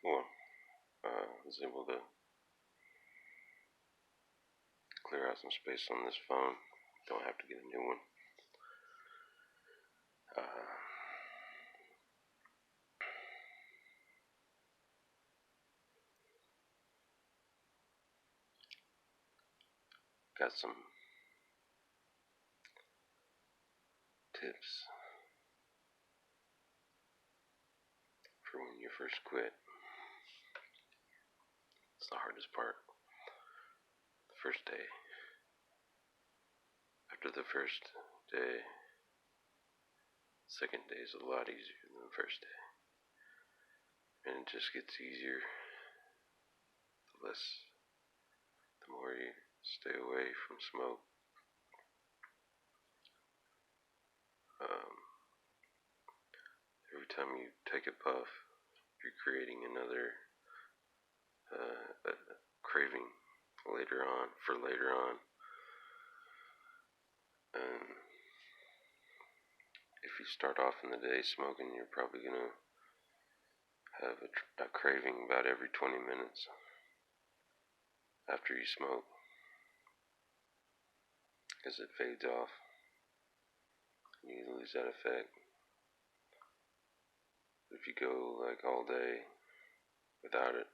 Well, I was able to clear out some space on this phone. Don't have to get a new one. Got some tips for when you first quit. It's the hardest part. The first day. After the first day, second day is a lot easier than the first day. And it just gets easier the more you stay away from smoke. Every time you take a puff, you're creating another craving later on. And if you start off in the day smoking, you're probably going to have a craving about every 20 minutes after you smoke, because it fades off and you lose that effect. If you go like all day without it,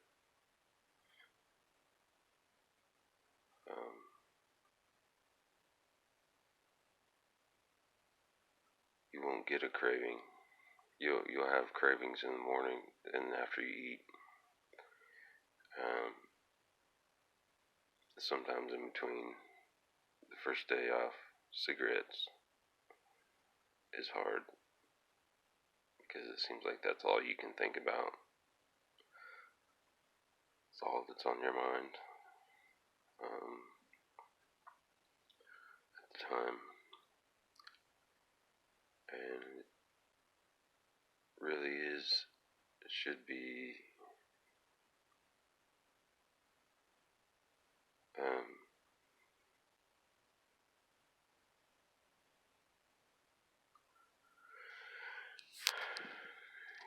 you won't get a craving. You'll have cravings in the morning and after you eat. Sometimes in between the first day off, cigarettes is hard because it seems like that's all you can think about. It's all that's on your mind at the time. And it really it should be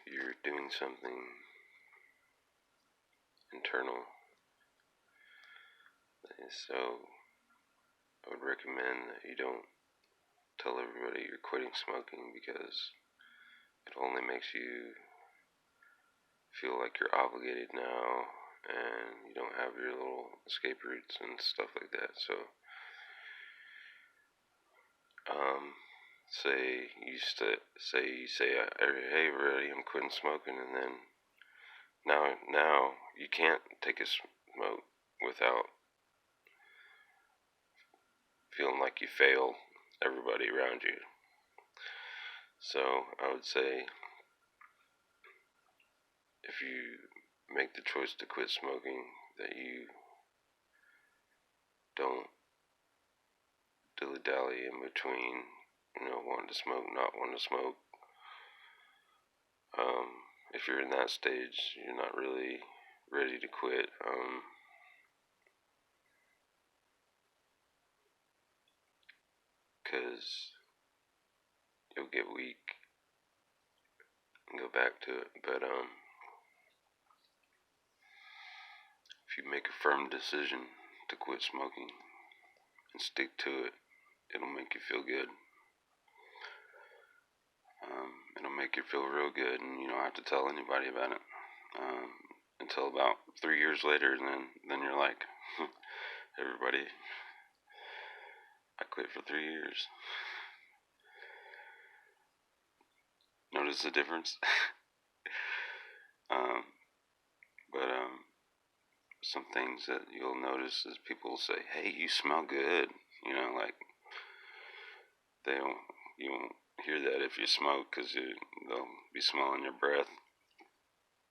you're doing something internal. So I would recommend that you don't tell everybody you're quitting smoking, because it only makes you feel like you're obligated now and you don't have your little escape routes and stuff like that. So say you say hey everybody, I'm quitting smoking, and then now you can't take a smoke without feeling like you failed everybody around you. So I would say, if you make the choice to quit smoking, that you don't dilly-dally in between, wanting to smoke, not wanting to smoke. If you're in that stage, you're not really ready to quit. Because you'll get weak and go back to it. But if you make a firm decision to quit smoking and stick to it, it'll make you feel good. It'll make you feel real good, and you don't have to tell anybody about it until about 3 years later, and then you're like, everybody, I quit for 3 years. Notice the difference? But some things that you'll notice is people will say, hey, you smell good. Like, you won't hear that if you smoke, because they'll be smelling your breath,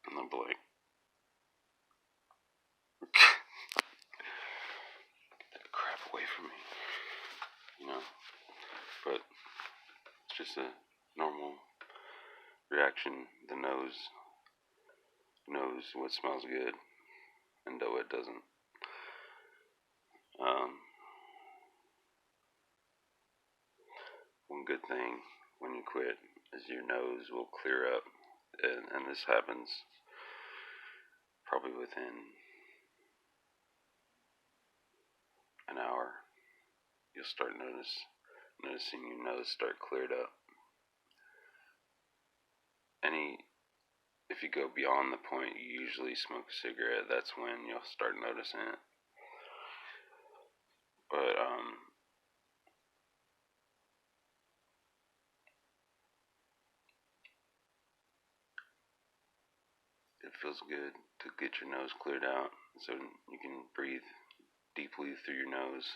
and they'll be like, get that crap away from me, but it's just a normal reaction. The nose knows what smells good, and though it doesn't. One good thing when you quit is your nose will clear up, and this happens probably within an hour, you'll start noticing your nose start cleared up. If you go beyond the point you usually smoke a cigarette, that's when you'll start noticing it. But it feels good to get your nose cleared out so you can breathe deeply through your nose.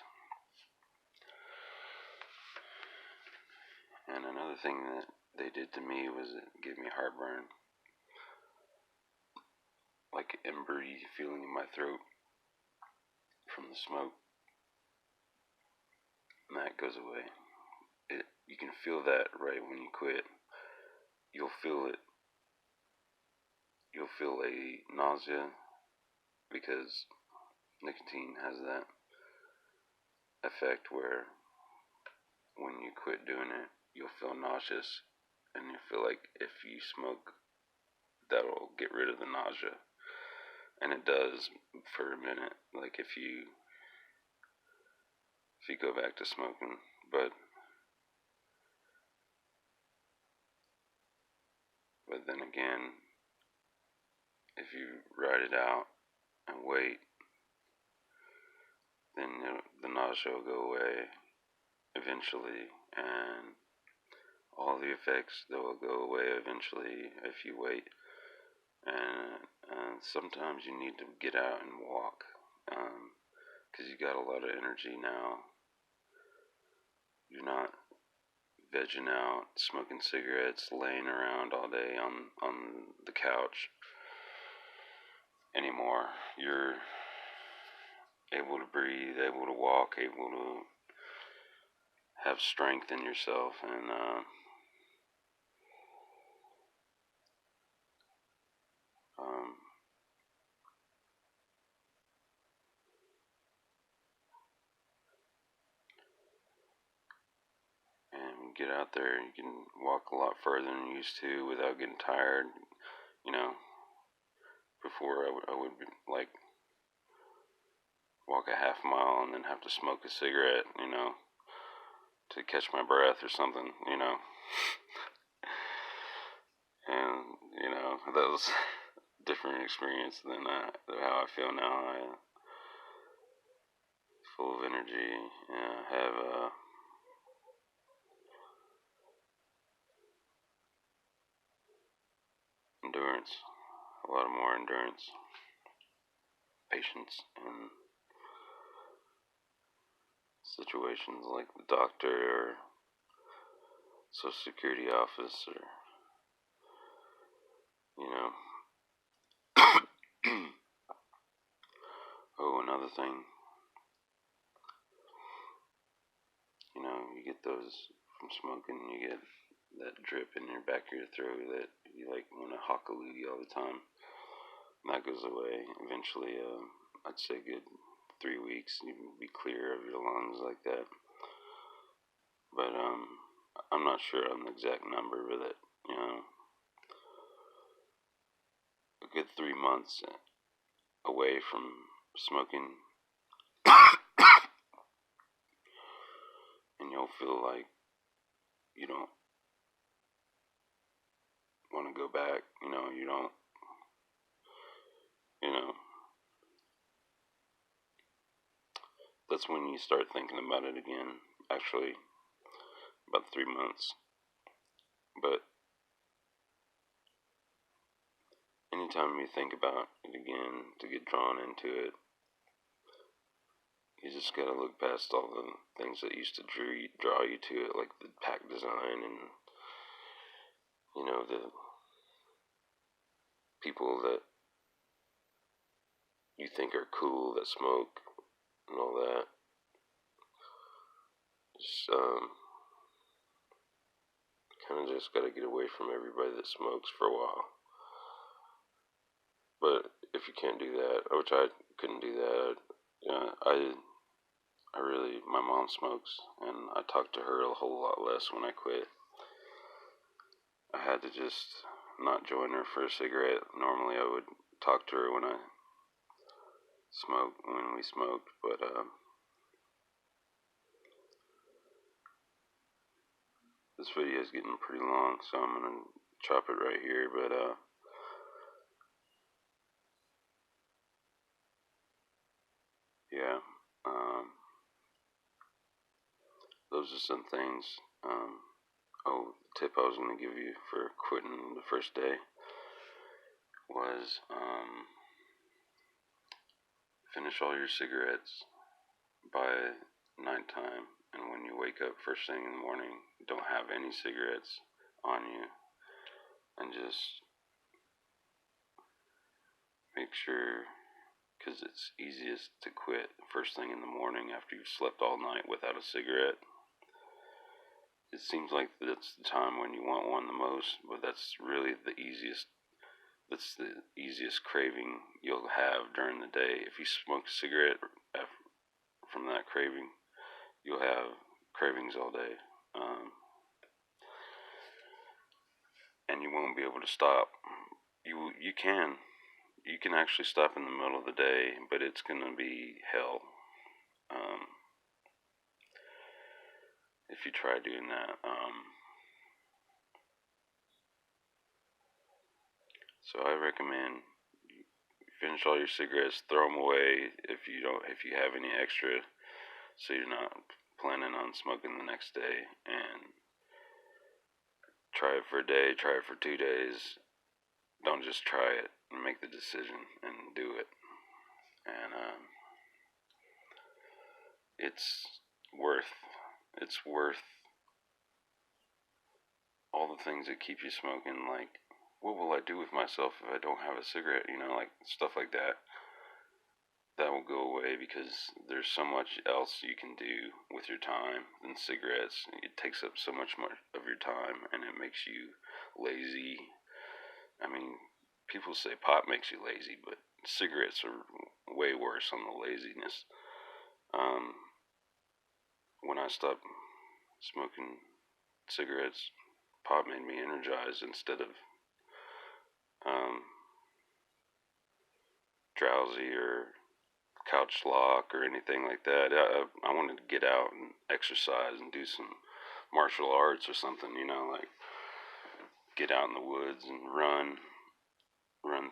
And another thing that they did to me was it gave me heartburn, like embery feeling in my throat from the smoke, and that goes away. You can feel that right when you quit. You'll feel it. You'll feel a nausea because nicotine has that effect where when you quit doing it, you'll feel nauseous, and you feel like if you smoke, that'll get rid of the nausea. And it does for a minute, like if you go back to smoking. But then again, if you ride it out and wait, then the nausea will go away eventually, and all the effects that will go away eventually if you wait. And sometimes you need to get out and walk, because you got a lot of energy now. You're not vegging out, smoking cigarettes, laying around all day on the couch anymore. You're able to breathe, able to walk, able to have strength in yourself, and and get out there. You can walk a lot further than you used to without getting tired. You know, before I would be, like, walk a half mile and then have to smoke a cigarette, to catch my breath or something, and that was a different experience than how I feel now. Full of energy, have endurance, a lot more endurance, patience in situations like the doctor or Social Security office, or oh, another thing, you get those from smoking. You get that drip in your back of your throat that you like want to hawk a loogie all the time. And that goes away eventually. I'd say good 3 weeks, you can be clear of your lungs like that. But I'm not sure on the exact number, but that, a good 3 months away from smoking, and you'll feel like you don't want to go back. You don't. That's when you start thinking about it again. Actually, about 3 months. But anytime you think about it again, to get drawn into it, you just gotta look past all the things that used to draw you to it, like the pack design and, the people that you think are cool that smoke and all that. Just, kind of just gotta get away from everybody that smokes for a while. But if you can't do that, which I couldn't do that, my mom smokes, and I talked to her a whole lot less when I quit. I had to just not join her for a cigarette. Normally I would talk to her when we smoked, but this video is getting pretty long, so I'm gonna chop it right here, but yeah, those are some things. Oh, the tip I was gonna give you for quitting the first day was finish all your cigarettes by nighttime, and when you wake up first thing in the morning, don't have any cigarettes on you, and just make sure, because it's easiest to quit first thing in the morning after you've slept all night without a cigarette. It seems like that's the time when you want one the most, but that's really the easiest. That's the easiest craving you'll have during the day. If you smoke a cigarette from that craving, you'll have cravings all day, and you won't be able to stop. You can actually stop in the middle of the day, but it's gonna be hell if you try doing that. So I recommend you finish all your cigarettes, throw them away if you have any extra, so you're not planning on smoking the next day, and try it for a day, try it for 2 days. Don't just try it, and make the decision and do it. And it's worth it's worth all the things that keep you smoking. Like, what will I do with myself if I don't have a cigarette? Like stuff like that. That will go away because there's so much else you can do with your time than cigarettes. It takes up so much more of your time, and it makes you lazy. I mean, people say pot makes you lazy, but cigarettes are way worse on the laziness. Um, when I stopped smoking cigarettes, pot made me energized instead of um, drowsy or couch lock or anything like that. I wanted to get out and exercise and do some martial arts or something, like get out in the woods and run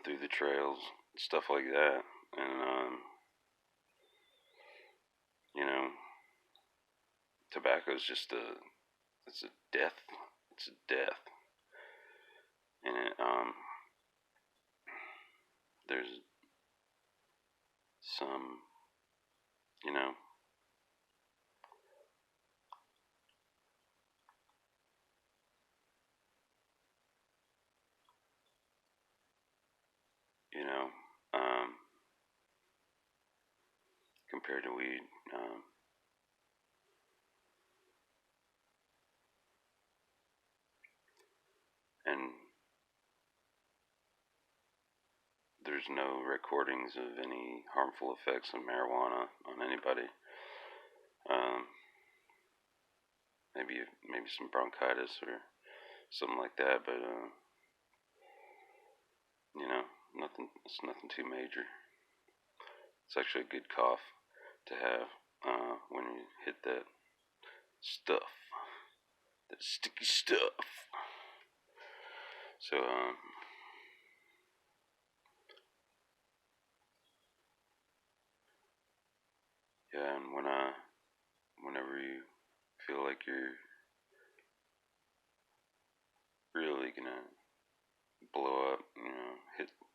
through the trails, stuff like that. And you know, tobacco is just it's a death. It's a death. And there's some, you know, you know, um, compared to weed. Um, and there's no recordings of any harmful effects of marijuana on anybody. Um, maybe some bronchitis or something like that, but nothing. It's nothing too major. It's actually a good cough to have when you hit that stuff, that sticky stuff. So yeah, and whenever you feel like you're really gonna blow up,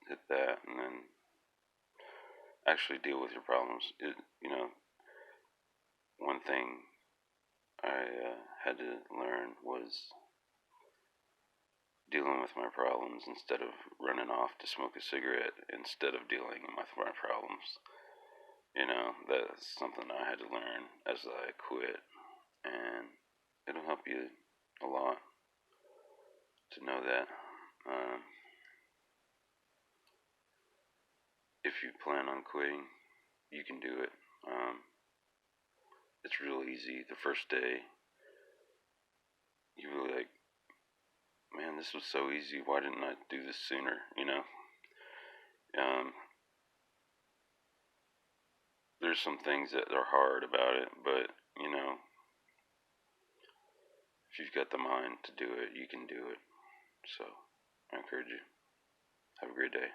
hit that, and then actually deal with your problems. One thing I had to learn was dealing with my problems instead of running off to smoke a cigarette instead of dealing with my problems. That's something I had to learn as I quit, and it'll help you a lot to know that. Um, if you plan on quitting, you can do it. It's real easy. The first day, you're really like, man, this was so easy. Why didn't I do this sooner? Um, there's some things that are hard about it, but if you've got the mind to do it, you can do it. So I encourage you. Have a great day.